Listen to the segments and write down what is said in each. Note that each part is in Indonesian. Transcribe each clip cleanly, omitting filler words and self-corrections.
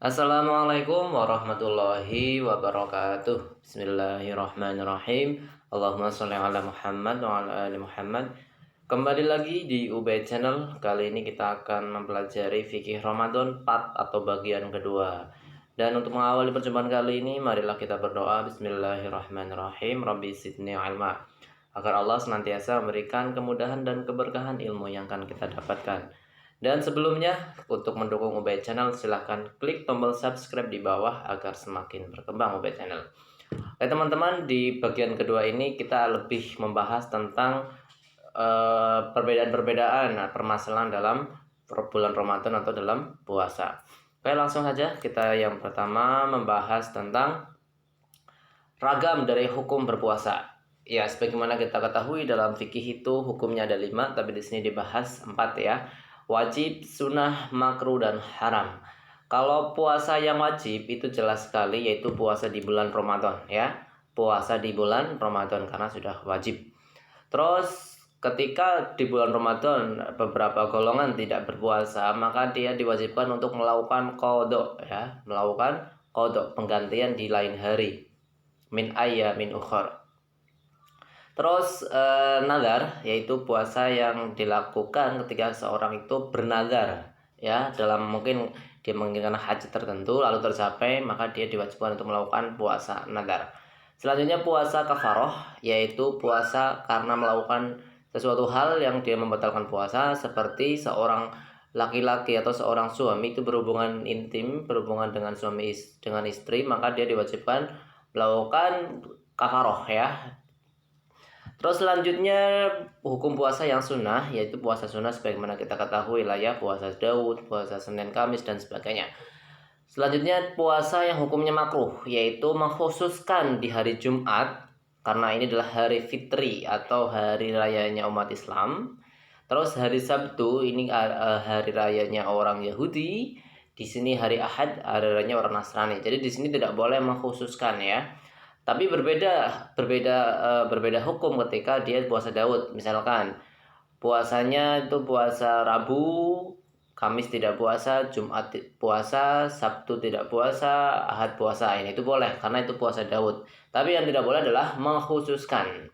Assalamualaikum warahmatullahi wabarakatuh. Bismillahirrahmanirrahim. Allahumma sholli ala Muhammad wa ala ali Muhammad. Kembali lagi di Ubay Channel. Kali ini kita akan mempelajari fikih Ramadan part atau bagian kedua. Dan untuk mengawali perjumpaan kali ini, marilah kita berdoa. Bismillahirrahmanirrahim. Rabbi zidni ilma. Agar Allah senantiasa memberikan kemudahan dan keberkahan ilmu yang akan kita dapatkan. Dan sebelumnya, untuk mendukung Ubay Channel, silahkan klik tombol subscribe di bawah agar semakin berkembang Ubay Channel. Oke teman-teman, di bagian kedua ini kita lebih membahas tentang perbedaan-perbedaan permasalahan dalam bulan Ramadan atau dalam puasa. Oke, langsung saja kita yang pertama membahas tentang ragam dari hukum berpuasa. Ya, sebagaimana kita ketahui dalam fikih itu hukumnya ada 5, tapi di sini dibahas 4 ya. Wajib, sunnah, makruh, dan haram. Kalau puasa yang wajib itu jelas sekali, yaitu puasa di bulan Ramadan ya. Puasa di bulan Ramadan karena sudah wajib. Terus ketika di bulan Ramadan beberapa golongan tidak berpuasa, maka dia diwajibkan untuk melakukan qadha ya, melakukan qadha, penggantian di lain hari, min ayyamin ukhra. Terus nazar, yaitu puasa yang dilakukan ketika seorang itu bernazar ya, dalam mungkin dia menginginkan haji tertentu lalu tercapai, maka dia diwajibkan untuk melakukan puasa nazar. Selanjutnya puasa kafaroh, yaitu puasa karena melakukan sesuatu hal yang dia membatalkan puasa, seperti seorang laki-laki atau seorang suami itu berhubungan intim, berhubungan dengan dengan istri, maka dia diwajibkan melakukan kafaroh ya. Terus selanjutnya hukum puasa yang sunnah, yaitu puasa sunnah sebagaimana kita ketahui lah ya, puasa Daud, puasa Senin Kamis dan sebagainya. Selanjutnya puasa yang hukumnya makruh, yaitu mengkhususkan di hari Jumat karena ini adalah hari fitri atau hari rayanya umat Islam. Terus hari Sabtu ini hari rayanya orang Yahudi. Di sini hari Ahad hari rayanya orang Nasrani. Jadi di sini tidak boleh mengkhususkan ya. Tapi berbeda hukum ketika dia puasa Daud. Misalkan puasanya itu puasa Rabu, Kamis tidak puasa, Jumat puasa, Sabtu tidak puasa, Ahad puasa. Ini itu boleh karena itu puasa Daud. Tapi yang tidak boleh adalah mengkhususkan.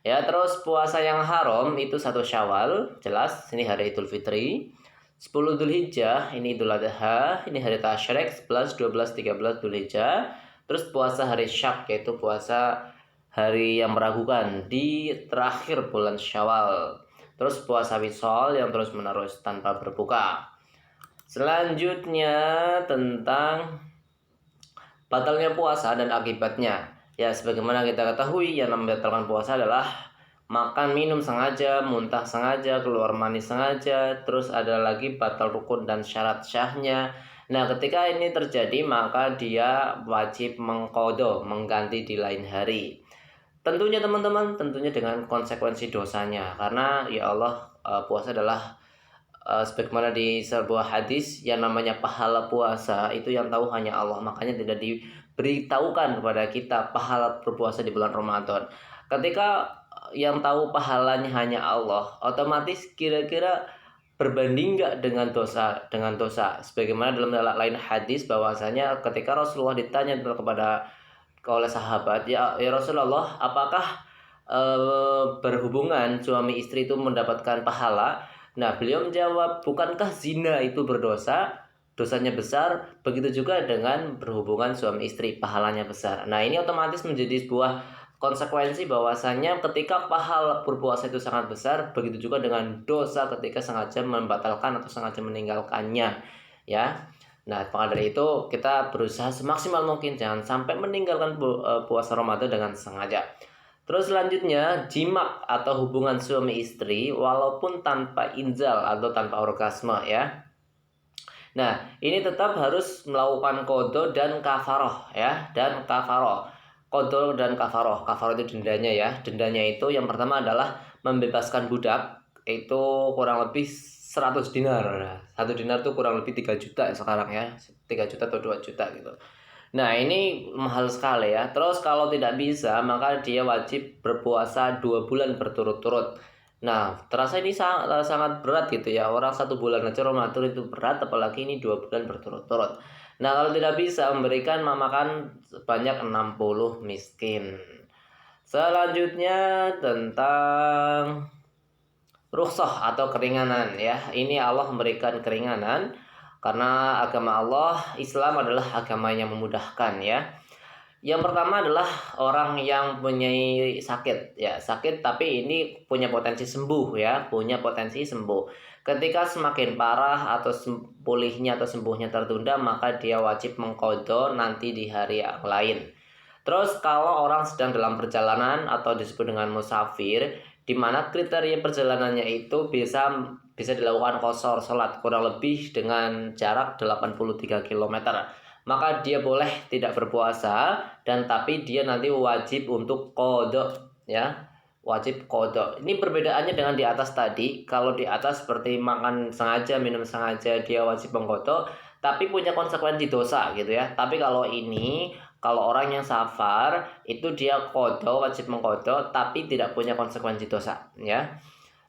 Ya, terus puasa yang haram itu 1 Syawal, jelas ini hari Idul Fitri. 10 Dzulhijjah ini Idul Adha, ini hari Tasyrik, 11, 12, 13 Dzulhijjah. Terus puasa hari Syak, yaitu puasa hari yang meragukan di terakhir bulan Syawal. Terus puasa Wisol yang terus menerus tanpa berbuka. Selanjutnya tentang batalnya puasa dan akibatnya. Ya, sebagaimana kita ketahui yang membatalkan puasa adalah makan minum sengaja, muntah sengaja, keluar mani sengaja, terus ada lagi batal rukun dan syarat syahnya. Nah, ketika ini terjadi maka dia wajib mengqadha, mengganti di lain hari. Tentunya teman-teman, tentunya dengan konsekuensi dosanya, karena ya Allah, puasa adalah sebagaimana di sebuah hadis, yang namanya pahala puasa itu yang tahu hanya Allah, makanya tidak diberitahukan kepada kita pahala berpuasa di bulan Ramadan. Ketika yang tahu pahalanya hanya Allah, otomatis kira-kira berbanding nggak dengan dosa, sebagaimana dalam lain hadis bahwasanya ketika Rasulullah ditanya kepada oleh sahabat, ya Rasulullah, apakah berhubungan suami istri itu mendapatkan pahala? Nah, beliau menjawab, bukankah zina itu berdosa, dosanya besar, begitu juga dengan berhubungan suami istri, pahalanya besar. Nah, ini otomatis menjadi sebuah konsekuensi bahwasanya ketika pahala berpuasa itu sangat besar, begitu juga dengan dosa ketika sengaja membatalkan atau sengaja meninggalkannya ya. Nah, maka dari itu kita berusaha semaksimal mungkin jangan sampai meninggalkan puasa Ramadan dengan sengaja. Terus selanjutnya jima atau hubungan suami istri walaupun tanpa inzal atau tanpa orgasme ya. Nah, ini tetap harus melakukan qadha dan kafaroh ya, dan kafaroh. Qadha dan kafaroh. Kafaroh itu dendanya ya. Dendanya itu yang pertama adalah membebaskan budak, itu kurang lebih 100 dinar. 1 dinar itu kurang lebih 3 juta sekarang ya. 3 juta atau 2 juta gitu. Nah, ini mahal sekali ya. Terus kalau tidak bisa, maka dia wajib berpuasa 2 bulan berturut-turut. Nah, terasa ini sangat berat gitu ya. Orang 1 bulan aja Ramadan itu berat, apalagi ini 2 bulan berturut-turut. Nah, kalau tidak bisa memberikan makan sebanyak 60 miskin. Selanjutnya tentang rukhsah atau keringanan ya. Ini Allah memberikan keringanan karena agama Allah Islam adalah agama yang memudahkan ya. Yang pertama adalah orang yang punya sakit ya, sakit tapi ini punya potensi sembuh ya, punya potensi sembuh. Ketika semakin parah atau pulihnya atau sembuhnya tertunda, maka dia wajib mengqadha nanti di hari yang lain. Terus kalau orang sedang dalam perjalanan atau disebut dengan musafir, di mana kriteria perjalanannya itu bisa dilakukan qashar salat kurang lebih dengan jarak 83 km, maka dia boleh tidak berpuasa dan tapi dia nanti wajib untuk qada ya, wajib qada. Ini perbedaannya dengan di atas tadi. Kalau di atas seperti makan sengaja, minum sengaja, dia wajib mengqada tapi punya konsekuensi dosa gitu ya. Tapi kalau ini, kalau orang yang safar itu dia qada, wajib mengqada tapi tidak punya konsekuensi dosa ya.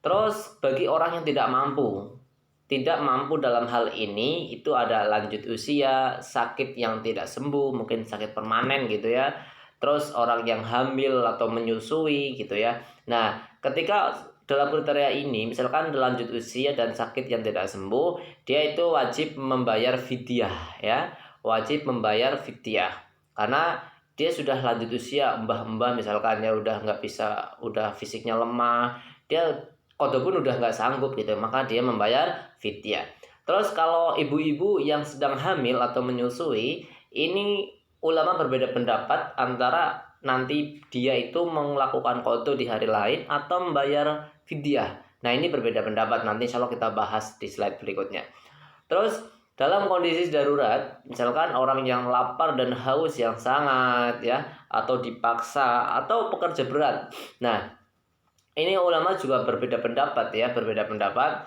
Terus bagi orang yang tidak mampu dalam hal ini, itu ada lanjut usia, sakit yang tidak sembuh, mungkin sakit permanen gitu ya. Terus orang yang hamil atau menyusui gitu ya. Nah, ketika dalam kriteria ini, misalkan lanjut usia dan sakit yang tidak sembuh, dia itu wajib membayar fidyah ya, wajib membayar fidyah karena dia sudah lanjut usia, mbah-mbah misalkan ya udah nggak bisa, udah fisiknya lemah, dia qada pun udah nggak sanggup gitu, maka dia membayar fidyah. Terus kalau ibu-ibu yang sedang hamil atau menyusui, ini ulama berbeda pendapat antara nanti dia itu melakukan qada di hari lain atau membayar fidyah. Nah, ini berbeda pendapat, nanti insya Allah kita bahas di slide berikutnya. Terus dalam kondisi darurat, misalkan orang yang lapar dan haus yang sangat ya, atau dipaksa atau pekerja berat. Nah, ini ulama juga berbeda pendapat ya, berbeda pendapat.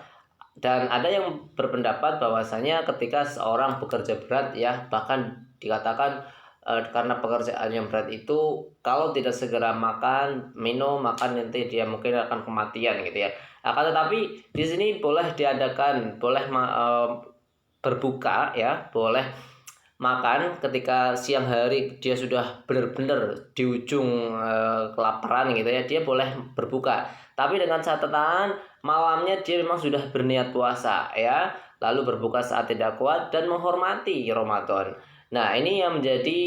Dan ada yang berpendapat bahwasanya ketika seorang bekerja berat ya, bahkan dikatakan karena pekerjaan yang berat itu kalau tidak segera makan, minum, makan nanti dia mungkin akan kematian gitu ya. Akan tetapi di sini boleh diadakan, boleh berbuka ya, boleh makan ketika siang hari dia sudah benar-benar di ujung kelaparan gitu ya, dia boleh berbuka. Tapi dengan catatan malamnya dia memang sudah berniat puasa ya, lalu berbuka saat tidak kuat dan menghormati Ramadan. Nah, ini yang menjadi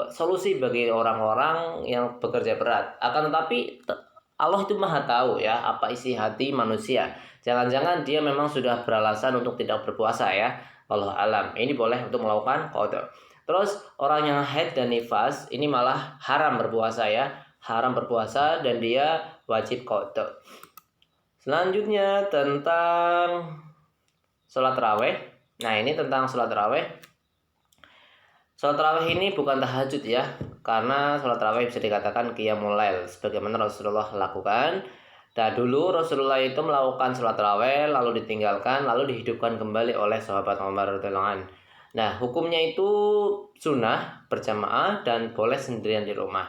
solusi bagi orang-orang yang bekerja berat. Akan tetapi Allah itu maha tahu ya apa isi hati manusia. Jangan-jangan dia memang sudah beralasan untuk tidak berpuasa ya. Allah alam. Ini boleh untuk melakukan qada. Terus orang yang haid dan nifas ini malah haram berpuasa ya. Haram berpuasa dan dia wajib qada. Selanjutnya tentang sholat raweh. Nah, ini tentang sholat raweh. Sholat raweh ini bukan tahajud ya, karena sholat raweh bisa dikatakan qiyamul lail sebagaimana Rasulullah lakukan. Nah, dulu Rasulullah itu melakukan sholat raweh lalu ditinggalkan lalu dihidupkan kembali oleh sahabat Umar radhiyallahu anhu. Nah, hukumnya itu sunnah berjamaah dan boleh sendirian di rumah.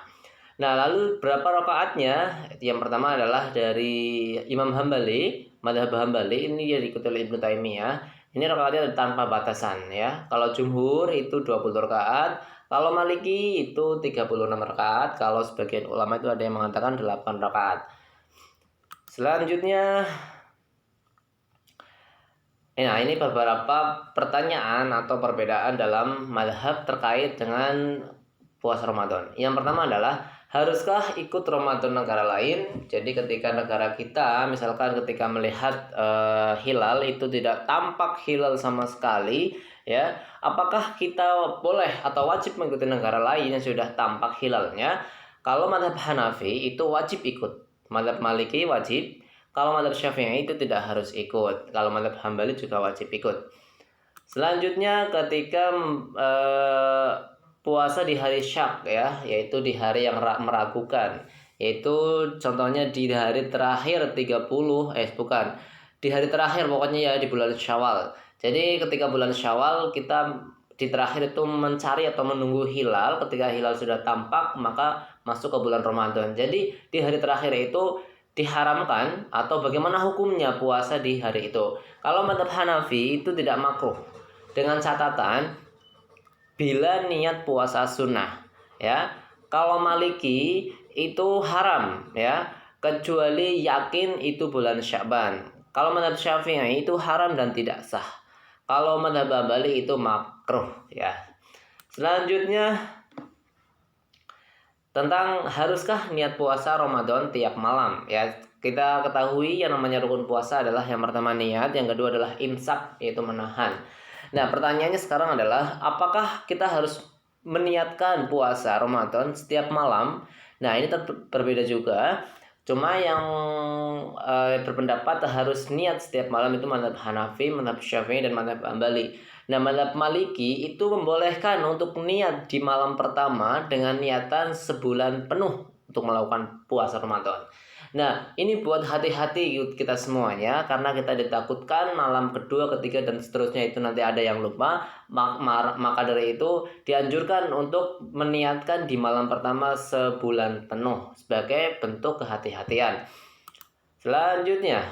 Nah, lalu berapa rakaatnya? Yang pertama adalah dari Imam Hambali, mazhab Hambali ini yang diikuti oleh Ibnu Taimiyah. Ini rakaatnya tanpa batasan ya. Kalau jumhur itu 20 rakaat, kalau Maliki itu 36 rakaat, kalau sebagian ulama itu ada yang mengatakan 8 rakaat. Selanjutnya, nah ini beberapa pertanyaan atau perbedaan dalam mazhab terkait dengan puasa Ramadan. Yang pertama adalah, haruskah ikut Ramadan negara lain? Jadi ketika negara kita, misalkan ketika melihat hilal itu tidak tampak hilal sama sekali, ya, apakah kita boleh atau wajib mengikuti negara lain yang sudah tampak hilalnya? Kalau mazhab Hanafi itu wajib ikut, mazhab Maliki wajib. Kalau mazhab Syafi'i itu tidak harus ikut. Kalau mazhab Hambali juga wajib ikut. Selanjutnya ketika puasa di hari syak ya, yaitu di hari yang meragukan. Yaitu contohnya di hari terakhir 30, bukan. Di hari terakhir pokoknya ya di bulan Syawal. Jadi ketika bulan Syawal kita di terakhir itu mencari atau menunggu hilal. Ketika hilal sudah tampak maka masuk ke bulan Ramadan. Jadi di hari terakhir itu diharamkan atau bagaimana hukumnya puasa di hari itu. Kalau mazhab Hanafi itu tidak makruh, dengan catatan bila niat puasa sunnah, ya. Kalau Maliki itu haram, ya, kecuali yakin itu bulan Sya'ban. Kalau mazhab Syafi'i itu haram dan tidak sah. Kalau mazhab Hambali itu makruh, ya. Selanjutnya tentang haruskah niat puasa Ramadan tiap malam, ya. Kita ketahui yang namanya rukun puasa adalah yang pertama niat, yang kedua adalah imsak, yaitu menahan. Nah, pertanyaannya sekarang adalah apakah kita harus meniatkan puasa Ramadan setiap malam? Nah, ini berbeda juga. Cuma yang berpendapat harus niat setiap malam itu mazhab Hanafi, mazhab Syafi'i, dan mazhab Hambali. Nah, mazhab Maliki itu membolehkan untuk niat di malam pertama dengan niatan sebulan penuh untuk melakukan puasa Ramadan. Nah, ini buat hati-hati kita semuanya, karena kita ditakutkan malam kedua, ketiga, dan seterusnya itu nanti ada yang lupa. Maka dari itu dianjurkan untuk meniatkan di malam pertama sebulan penuh sebagai bentuk kehati-hatian. Selanjutnya,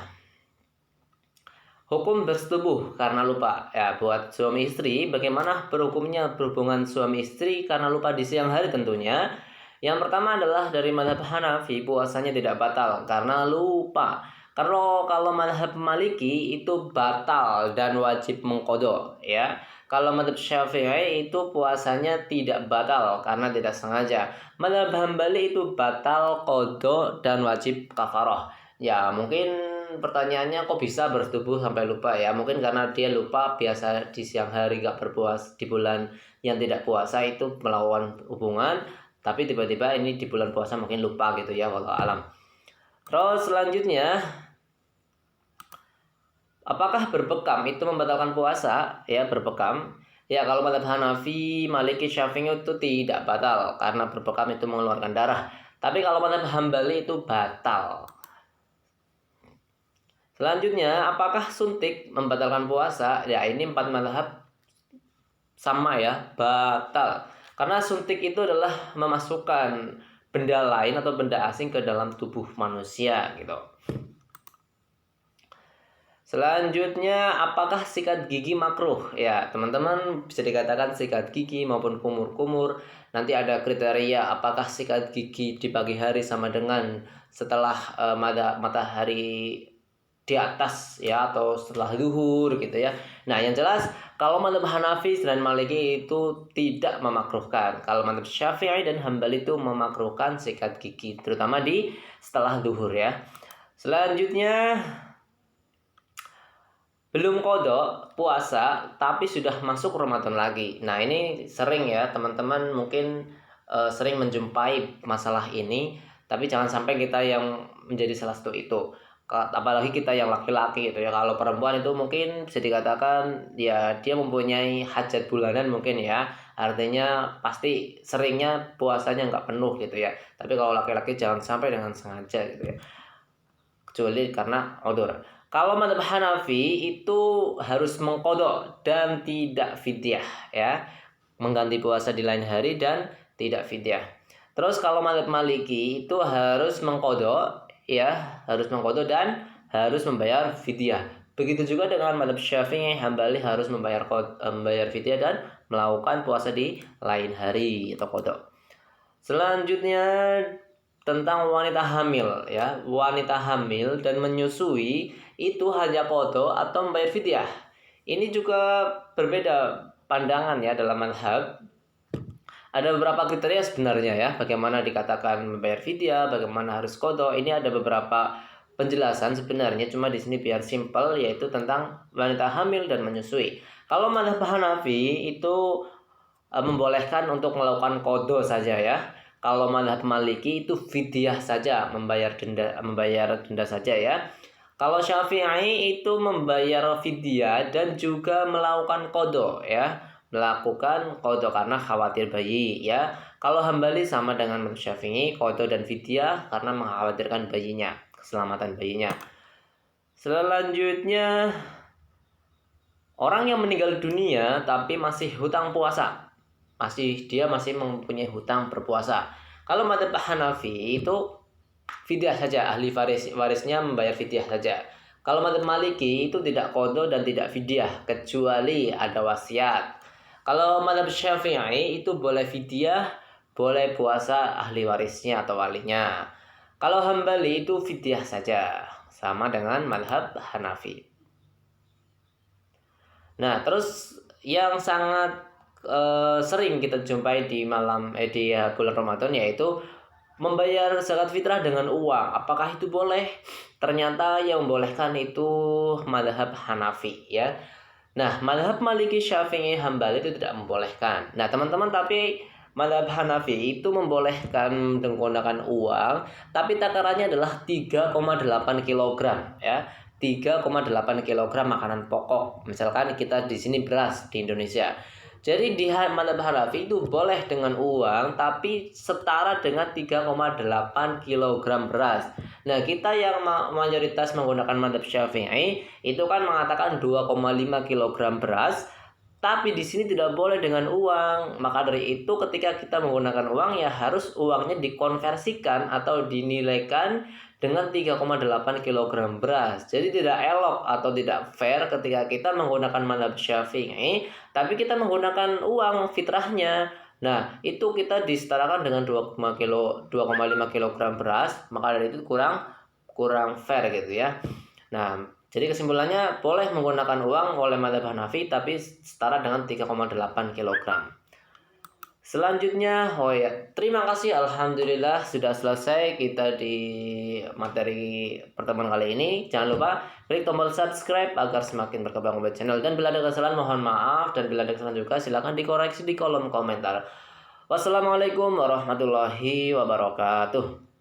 hukum bersetubuh karena lupa. Ya, buat suami istri, bagaimana berhukumnya berhubungan suami istri karena lupa di siang hari tentunya. Yang pertama adalah dari mazhab Hanafi, puasanya tidak batal karena lupa. Kalau mazhab Maliki itu batal dan wajib mengqadha, ya. Kalau mazhab Syafi'i itu puasanya tidak batal karena tidak sengaja. Mazhab Hambali itu batal, qadha, dan wajib kafarah. Ya, mungkin pertanyaannya kok bisa bersetubuh sampai lupa, ya. Mungkin karena dia lupa biasa di siang hari gak berpuasa, di bulan yang tidak puasa itu melakukan hubungan, tapi tiba-tiba ini di bulan puasa mungkin lupa gitu, ya, wallahu alam. Terus selanjutnya, apakah berbekam itu membatalkan puasa? Ya, berbekam. Ya, kalau mazhab Hanafi, Maliki, Syafi'i itu tidak batal karena berbekam itu mengeluarkan darah. Tapi kalau mazhab Hambali itu batal. Selanjutnya, apakah suntik membatalkan puasa? Ya, ini 4 mazhab sama, ya, batal. Karena suntik itu adalah memasukkan benda lain atau benda asing ke dalam tubuh manusia gitu. Selanjutnya, apakah sikat gigi makruh? Ya, teman-teman, bisa dikatakan sikat gigi maupun kumur-kumur. Nanti ada kriteria apakah sikat gigi di pagi hari sama dengan setelah matahari di atas, ya, atau setelah zuhur gitu, ya. Nah, yang jelas kalau mazhab Hanafi dan Maliki itu tidak memakruhkan. Kalau mazhab Syafi'i dan Hambali itu memakruhkan sikat gigi, terutama di setelah zuhur, ya. Selanjutnya, belum qadha puasa tapi sudah masuk Ramadan lagi. Nah, ini sering, ya, teman-teman mungkin sering menjumpai masalah ini, tapi jangan sampai kita yang menjadi salah satu itu. Apalagi kita yang laki-laki gitu, ya. Kalau perempuan itu mungkin bisa dikatakan ya dia mempunyai hajat bulanan mungkin, ya. Artinya pasti seringnya puasanya nggak penuh gitu, ya. Tapi kalau laki-laki jangan sampai dengan sengaja gitu, ya. Kecuali karena udzur. Kalau mazhab Hanafi itu harus mengqadha dan tidak fidyah, ya. Mengganti puasa di lain hari dan tidak fidyah. Terus kalau mazhab Maliki itu harus mengqadha, ya, harus mengqadha dan harus membayar fidyah. Begitu juga dengan mazhab Syafi'i, Hambali harus membayar fidyah dan melakukan puasa di lain hari atau qadha. Selanjutnya tentang wanita hamil, ya. Wanita hamil dan menyusui itu hanya qadha atau membayar fidyah. Ini juga berbeda pandangan, ya, dalam mazhab. Ada beberapa kriteria sebenarnya, ya, bagaimana dikatakan membayar fidyah, bagaimana harus qadha. Ini ada beberapa penjelasan sebenarnya, cuma di sini biar simpel, yaitu tentang wanita hamil dan menyusui. Kalau mazhab Hanafi itu membolehkan untuk melakukan qadha saja, ya. Kalau mazhab Maliki itu fidyah saja, membayar denda saja, ya. Kalau Syafi'i itu membayar fidyah dan juga melakukan qadha, ya. Melakukan qadha karena khawatir bayi, ya. Kalau Hambali sama dengan Syafi'i, qadha dan fidyah karena mengkhawatirkan bayinya, keselamatan bayinya. Selanjutnya, orang yang meninggal dunia tapi masih hutang puasa. Dia masih mempunyai hutang berpuasa. Kalau mazhab Hanafi itu fidyah saja, ahli warisnya membayar fidyah saja. Kalau madzhab Maliki itu tidak qadha dan tidak fidyah kecuali ada wasiat. Kalau madzhab Syafi'i itu boleh fidyah, boleh puasa ahli warisnya atau walinya. Kalau Hambali itu fidyah saja, sama dengan madzhab Hanafi. Nah, terus yang sangat sering kita jumpai di bulan Ramadan yaitu membayar zakat fitrah dengan uang. Apakah itu boleh? Ternyata yang membolehkan itu mazhab Hanafi ya. Nah, mazhab Maliki, Syafi'i, Hambali itu tidak membolehkan. Nah, teman-teman, tapi mazhab Hanafi itu membolehkan menggunakan uang, tapi takarannya adalah 3,8 kg ya. 3,8 kg makanan pokok. Misalkan kita di sini beras di Indonesia. Jadi di mazhab Hanafi itu boleh dengan uang tapi setara dengan 3,8 kg beras. Nah, kita yang mayoritas menggunakan mazhab Syafi'i itu kan mengatakan 2,5 kg beras, tapi di sini tidak boleh dengan uang. Maka dari itu ketika kita menggunakan uang ya harus uangnya dikonversikan atau dinilaikan dengan 3,8 kg beras. Jadi tidak elok atau tidak fair ketika kita menggunakan mazhab Syafi'i tapi kita menggunakan uang fitrahnya. Nah, itu kita disetarakan dengan 2,5 kg beras, maka dari itu kurang fair gitu ya. Nah, jadi kesimpulannya boleh menggunakan uang oleh mazhab Hanafi tapi setara dengan 3,8 kg. Selanjutnya, terima kasih, alhamdulillah sudah selesai kita di materi pertemuan kali ini. Jangan lupa klik tombol subscribe agar semakin berkembang channel, dan bila ada kesalahan mohon maaf, dan bila ada kesalahan juga silakan dikoreksi di kolom komentar. Wassalamualaikum warahmatullahi wabarakatuh.